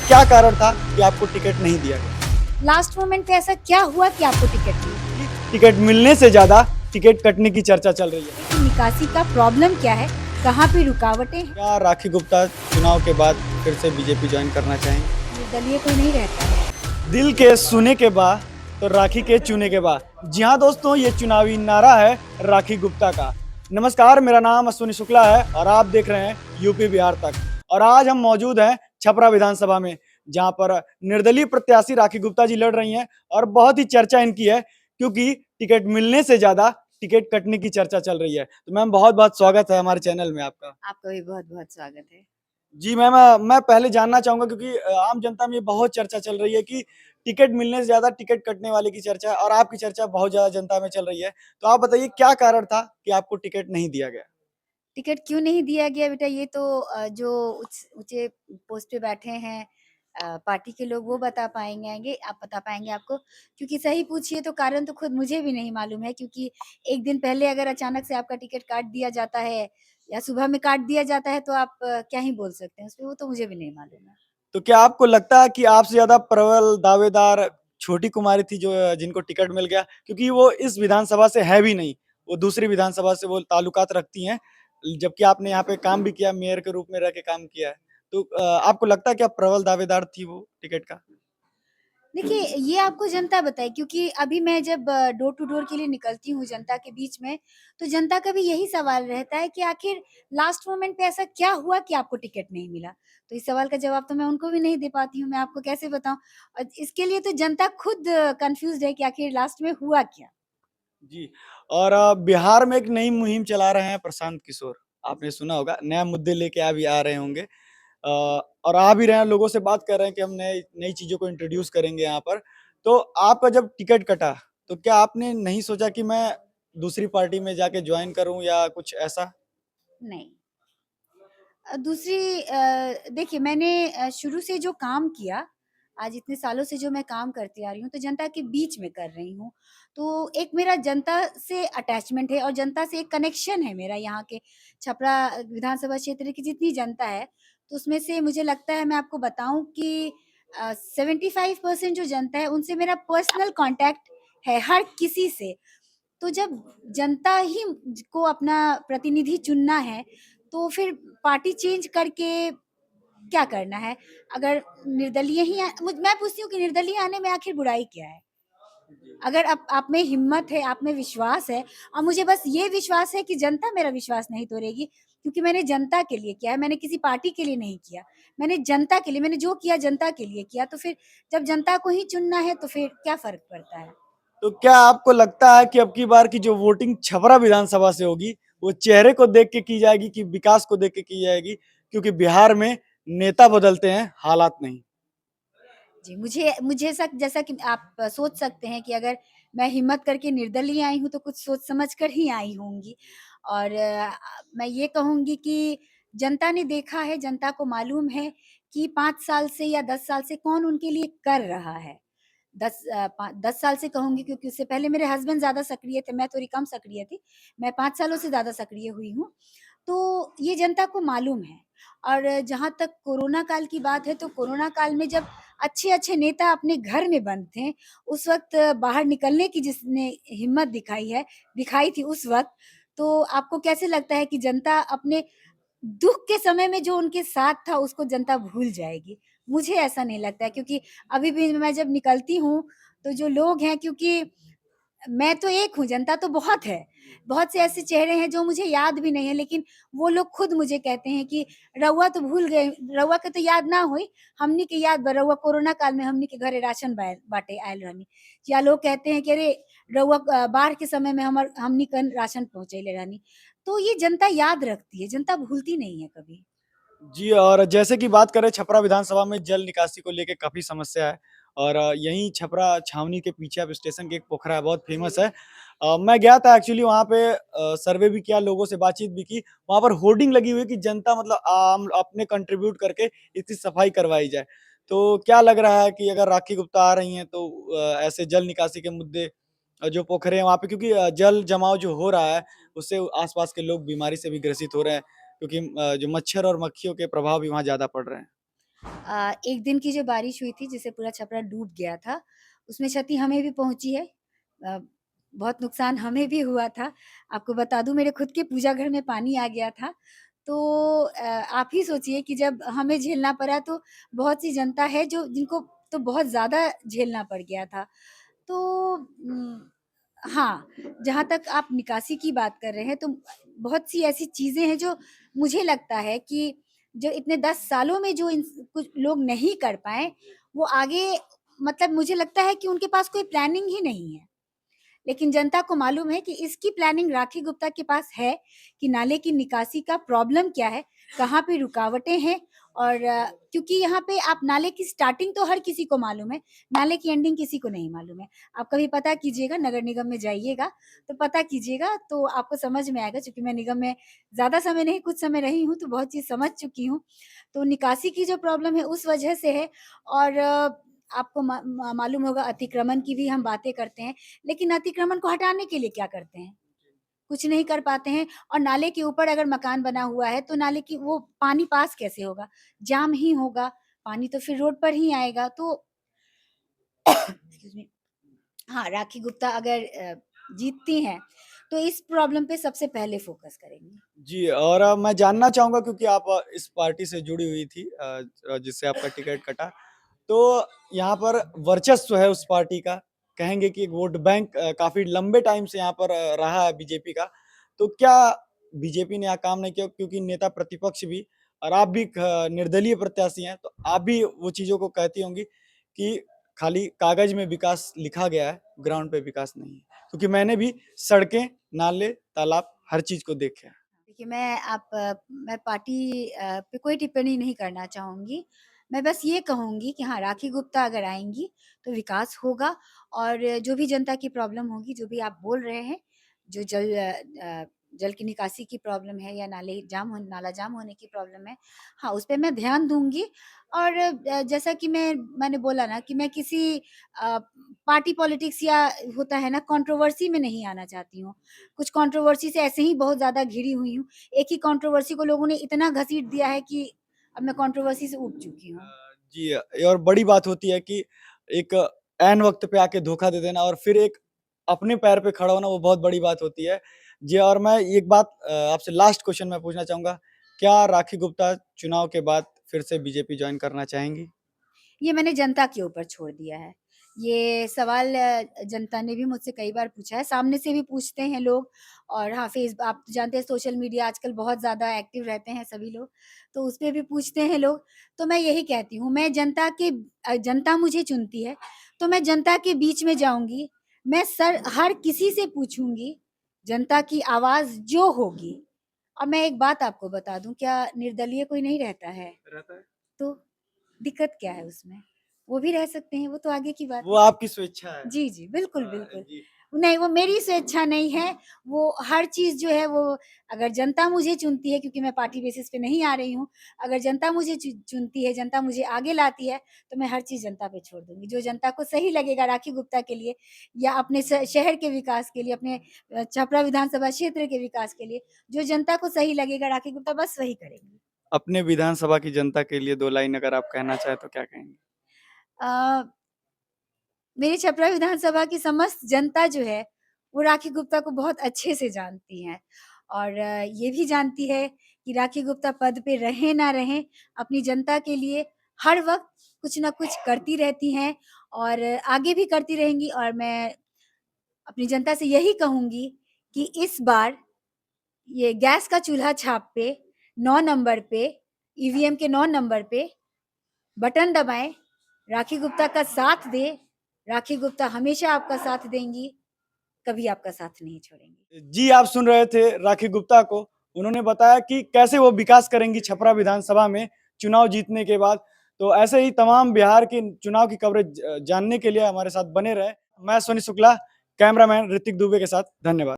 क्या कारण था कि आपको टिकट नहीं दिया गया? लास्ट मोमेंट पे ऐसा क्या हुआ कि आपको टिकट मिली? टिकट मिलने से ज्यादा टिकट कटने की चर्चा चल रही है। कि निकासी का प्रॉब्लम क्या है? कहाँ पे रुकावटें हैं? क्या राखी गुप्ता चुनाव के बाद फिर से बीजेपी ज्वाइन करना चाहेंगे? निर्दलीय कोई नहीं रहता है। दिल के सुने के बाद तो राखी के चुने के बाद। जी हाँ दोस्तों, ये चुनावी नारा है राखी गुप्ता का। नमस्कार, मेरा नाम अश्विनी शुक्ला है और आप देख रहे हैं यूपी बिहार तक। और आज हम मौजूद हैं छपरा विधानसभा में, जहां पर निर्दलीय प्रत्याशी राखी गुप्ता जी लड़ रही हैं और बहुत ही चर्चा इनकी है, क्योंकि टिकट मिलने से ज्यादा टिकट कटने की चर्चा चल रही है। तो मैम, बहुत बहुत स्वागत है हमारे चैनल में आपका। आपका भी बहुत-बहुत स्वागत है। जी मैम, मैं पहले जानना चाहूँगा, क्योंकि आम जनता में ये बहुत चर्चा चल रही है कि टिकट मिलने से ज़्यादा टिकट कटने वाले की चर्चा है और आपकी चर्चा बहुत ज़्यादा जनता में चल रही है। तो आप बताइए, क्या कारण था कि आपको टिकट नहीं दिया गया? टिकट क्यों नहीं दिया गया बेटा, ये तो जो ऊँचे पोस्ट पे बैठे हैं पार्टी के लोग, वो बता पाएँगे, आप बता पाएँगे आपको। क्योंकि सही पूछिए तो कारण तो खुद मुझे भी नहीं मालूम है, क्योंकि एक दिन पहले अगर अचानक से आपका टिकट काट दिया जाता है या सुबह में काट दिया जाता है, तो आप क्या ही बोल सकते हैं उसपे, वो तो मुझे भी नहीं मालूम है। तो क्या आपको लगता है कि आपसे ज़्यादा प्रबल दावेदार छोटी कुमारी थी, जो जिनको टिकट मिल गया? क्योंकि वो इस विधानसभा से है भी नहीं, वो दूसरी विधानसभा से वो ताल्लुकात रखती हैं, जबकि आपने यहाँ पे काम भी किया, मेयर के रूप में रह के काम किया है। तो आपको लगता है कि आप प्रबल दावेदार थी वो टिकट का? देखिए, ये आपको जनता बताए, क्योंकि अभी मैं जब डोर टू डोर के लिए निकलती हूँ जनता के बीच में, तो जनता का भी यही सवाल रहता है कि आखिर लास्ट मोमेंट पे ऐसा क्या हुआ कि आपको टिकट नहीं मिला? तो इस सवाल का जवाब तो मैं उनको भी नहीं दे पाती हूँ, मैं आपको कैसे बताऊँ? और इसके लिए तो जनता खुद कन्फ्यूज़्ड है कि आखिर लास्ट में हुआ क्या? जी। और बिहार में एक नई मुहिम चला रहे हैं प्रशांत किशोर, आपने सुना होगा, नया मुद्दे लेके अभी आ रहे होंगे। और आ भी रहे हैं, लोगों से बात कर रहे हैं कि हम नए नई चीज़ों को इंट्रोड्यूस करेंगे यहाँ पर। तो आपका जब टिकट कटा, तो क्या आपने नहीं सोचा कि मैं दूसरी पार्टी में जाके जॉइन करूँ या कुछ ऐसा? नहीं। दूसरी देखिए, मैंने शुरू से जो काम किया, आज इतने सालों से जो मैं काम करती आ रही हूँ, तो जनता के बीच में कर रही हूँ। तो एक मेरा जनता से अटैचमेंट है और जनता से एक कनेक्शन है मेरा, यहाँ के छपरा विधानसभा क्षेत्र की जितनी जनता है, तो उसमें से मुझे लगता है, मैं आपको बताऊँ कि 75% जो जनता है, उनसे मेरा पर्सनल कॉन्टैक्ट है, हर किसी से। तो जब जनता ही को अपना प्रतिनिधि चुनना है, तो फिर पार्टी चेंज करके क्या करना है? अगर निर्दलीय ही मैं पूछती हूँ कि निर्दलीय आने में आखिर बुराई क्या है? अगर आप में हिम्मत है, आप में विश्वास है, और मुझे बस ये विश्वास है कि जनता मेरा विश्वास नहीं तोड़ेगी, क्योंकि मैंने जनता के लिए किया है, मैंने किसी पार्टी के लिए नहीं किया। मैंने जनता के लिए, मैंने जो किया जनता के लिए किया, तो फिर जब जनता को ही चुनना है, तो फिर क्या फ़र्क पड़ता है? तो क्या आपको लगता है कि अब की बार की जो वोटिंग छपरा विधानसभा से होगी, वो चेहरे को देख के की जाएगी कि विकास को देख के की जाएगी? क्योंकि बिहार में नेता बदलते हैं, हालात नहीं। जी, मुझे मुझे ऐसा, जैसा कि आप सोच सकते हैं कि अगर मैं हिम्मत करके निर्दलीय आई हूँ, तो कुछ सोच समझ कर ही आई होंगी। और मैं ये कहूँगी कि जनता ने देखा है, जनता को मालूम है कि 5 साल से या 10 साल से कौन उनके लिए कर रहा है। 10 साल से कहूँगी, क्योंकि उससे पहले मेरे हस्बैंड ज़्यादा सक्रिय थे, मैं थोड़ी कम सक्रिय थी। मैं 5 सालों से ज़्यादा सक्रिय हुई हूँ। तो ये जनता को मालूम है। और जहाँ तक कोरोना काल की बात है, तो कोरोना काल में जब अच्छे-अच्छे नेता अपने घर में बंद थे, उस वक़्त बाहर निकलने की जिसने हिम्मत दिखाई थी उस वक़्त, तो आपको कैसे लगता है कि जनता अपने दुःख के समय में जो उनके साथ था, उसको जनता भूल जाएगी? मुझे ऐसा नहीं लगता है, क्योंकि अभी भी मैं जब निकलती हूँ, तो जो लोग हैं, क्योंकि मैं तो एक हूँ, जनता तो बहुत है। बहुत से ऐसे चेहरे हैं जो मुझे याद भी नहीं है, लेकिन वो लोग खुद मुझे कहते हैं कि रउआ तो भूल गए, रउआ के तो याद ना होई, हमनी के याद बा, रउआ कोरोना काल में हमनी के घरे राशन बाँटे आयल रहनी। या लोग कहते हैं कि अरे रउआ बाढ़ के समय में हमनी कन राशन पहुँचैले रहनी। तो ये जनता याद रखती है, जनता भूलती नहीं है कभी। जी, और जैसे कि बात करें, छपरा विधानसभा में जल निकासी को लेके काफ़ी समस्या है और यहीं छपरा छावनी के पीछे अब स्टेशन के एक पोखरा है, बहुत फ़ेमस है। मैं गया था एक्चुअली वहाँ पे, सर्वे भी किया, लोगों से बातचीत भी की। वहाँ पर होर्डिंग लगी हुई है कि जनता मतलब आम अपने कंट्रीब्यूट करके इसकी सफाई करवाई जाए। तो क्या लग रहा है कि अगर राखी गुप्ता आ रही हैं, तो ऐसे जल निकासी के मुद्दे, जो पोखरे हैं वहाँ पे, क्योंकि जल जमाव जो हो रहा है, उससे आस-पास के लोग बीमारी से भी ग्रसित हो रहे हैं। क्योंकि जो मच्छर और मक्खियों के प्रभाव भी वहाँ ज़्यादा पड़ रहे हैं। एक दिन की जो बारिश हुई थी जिससे पूरा छपरा डूब गया था, उसमें क्षति हमें भी पहुँची है। बहुत नुकसान हमें भी हुआ था। आपको बता दूँ मेरे खुद के पूजा घर में पानी आ गया था। तो आप ही सोचिए कि जब हमें झेलना पड़ा तो बहुत सी जनता है जो जिनको तो बहुत ज़्यादा झेलना पड़ गया था। तो हाँ, जहाँ तक आप निकासी की बात कर रहे हैं तो बहुत सी ऐसी चीज़ें हैं जो मुझे लगता है कि जो इतने 10 सालों में जो इन कुछ लोग नहीं कर पाए, वो आगे मतलब मुझे लगता है कि उनके पास कोई प्लानिंग ही नहीं है। लेकिन जनता को मालूम है कि इसकी प्लानिंग राखी गुप्ता के पास है कि नाले की निकासी का प्रॉब्लम क्या है, कहाँ पे रुकावटें हैं और क्योंकि यहाँ पे आप नाले की स्टार्टिंग तो हर किसी को मालूम है, नाले की एंडिंग किसी को नहीं मालूम है। आप कभी पता कीजिएगा, नगर निगम में जाइएगा, तो पता कीजिएगा तो आपको समझ में आएगा चूँकि मैं निगम में ज़्यादा समय नहीं, कुछ समय रही हूँ, तो बहुत चीज़ समझ चुकी हूँ। तो निकासी की जो प्रॉब्लम है उस वजह से है और आपको मालूम होगा अतिक्रमण की भी हम बातें करते हैं, लेकिन अतिक्रमण को हटाने के लिए क्या करते हैं? कुछ नहीं कर पाते हैं और नाले के ऊपर अगर मकान बना हुआ है, तो नाले की वो पानी पास कैसे होगा? जाम ही होगा, पानी तो फिर रोड पर ही आएगा। तो एक्सक्यूज़ मी हाँ, राखी गुप्ता अगर जीतती हैं, तो इस प्रॉब्लम पे सबसे पहले फ़ोकस करेंगी। जी और मैं जानना चाहूँगा क्योंकि आप इस पार्टी से जुड़ी हुई थी जिससे आपका टिकट कटा। तो यहाँ पर वर्चस्व है उस पार्टी का, कहेंगे कि वोट बैंक काफ़ी लंबे टाइम से यहाँ पर रहा है बीजेपी का। तो क्या बीजेपी ने यहाँ काम नहीं किया क्योंकि नेता प्रतिपक्ष भी और आप भी निर्दलीय प्रत्याशी हैं, तो आप भी वो चीज़ों को कहती होंगी कि खाली कागज़ में विकास लिखा गया है, ग्राउंड पे विकास नहीं है। क्योंकि मैंने भी सड़कें, नाले, तालाब हर चीज़ को देखा है। देखिए मैं पार्टी पे कोई टिप्पणी नहीं करना चाहूँगी। मैं बस ये कहूँगी कि हाँ, राखी गुप्ता अगर आएँगी तो विकास होगा और जो भी जनता की प्रॉब्लम होगी, जो भी आप बोल रहे हैं, जो जल की निकासी की प्रॉब्लम है या नाला जाम होने की प्रॉब्लम है, हाँ, उस पे मैं ध्यान दूँगी और जैसा कि मैंने बोला ना कि मैं किसी पार्टी पॉलिटिक्स या होता है ना कंट्रोवर्सी में नहीं आना चाहती हूँ। कुछ कंट्रोवर्सी से ऐसे ही बहुत ज़्यादा घिरी हुई हूँ। एक ही कंट्रोवर्सी को लोगों ने इतना घसीट दिया है कि अब मैं कंट्रोवर्सी से ऊब चुकी हूँ। जी और बड़ी बात होती है कि एक ऐन वक़्त पे आके धोखा दे देना और फिर एक अपने पैर पे खड़ा होना वो बहुत बड़ी बात होती है। जी और मैं एक बात आपसे लास्ट क्वेश्चन मैं पूछना चाहूँगा, क्या राखी गुप्ता चुनाव के बाद फिर से बीजेपी जॉइन करना चाहेंगी? ये मैंने जनता के ऊपर छोड़ दिया है। ये सवाल जनता ने भी मुझसे कई बार पूछा है, सामने से भी पूछते हैं लोग और हाँ, आप तो जानते हैं सोशल मीडिया आजकल बहुत ज़्यादा एक्टिव रहते हैं सभी लोग, तो उसपे भी पूछते हैं लोग। तो मैं यही कहती हूँ, जनता मुझे चुनती है, तो मैं जनता के बीच में जाऊँगी। मैं हर किसी से पूछूँगी, जनता की आवाज़ जो होगी और मैं एक बात आपको बता दूँ, क्या निर्दलीय कोई नहीं रहता है? रहता है। तो दिक्कत क्या है उसमें? वो भी रह सकते हैं, वो तो आगे की बात वो है। आपकी स्वेच्छा है। जी, जी, बिल्कुल, बिल्कुल। जी। नहीं, वो मेरी स्वेच्छा नहीं है, वो हर चीज़ जो है वो अगर जनता मुझे चुनती है क्योंकि मैं पार्टी बेसिस पे नहीं आ रही हूँ, अगर जनता मुझे चुनती है, जनता मुझे आगे लाती है, तो मैं हर चीज़ जनता पे छोड़ दूँगी। जो जनता को सही लगेगा राखी गुप्ता के लिए या अपने शहर के विकास के लिए, अपने छपरा विधानसभा क्षेत्र के विकास के लिए, जो जनता को सही लगेगा राखी गुप्ता बस वही करेंगी। अपने विधानसभा की जनता के लिए 2 लाइन अगर आप कहना चाहें तो क्या कहेंगे? अ मेरी छपरा विधानसभा की समस्त जनता जो है, वो राखी गुप्ता को बहुत अच्छे से जानती है और ये भी जानती है कि राखी गुप्ता पद पे रहें ना रहें, अपनी जनता के लिए हर वक़्त कुछ न कुछ करती रहती हैं और आगे भी करती रहेंगी और मैं अपनी जनता से यही कहूँगी कि इस बार ये गैस का चूल्हा छाप पे 9 नंबर पे, ईवीएम के 9 नंबर पे बटन दबाएँ, राखी गुप्ता का साथ दें, राखी गुप्ता हमेशा आपका साथ देंगी, कभी आपका साथ नहीं छोड़ेंगी। जी, आप सुन रहे थे राखी गुप्ता को। उन्होंने बताया कि कैसे वो विकास करेंगी छपरा विधानसभा में चुनाव जीतने के बाद। तो ऐसे ही तमाम बिहार के चुनाव की कवरेज जानने के लिए हमारे साथ बने रहें। मैं सोनी शुक्ला, कैमरामैन ऋतिक दुबे के साथ, धन्यवाद।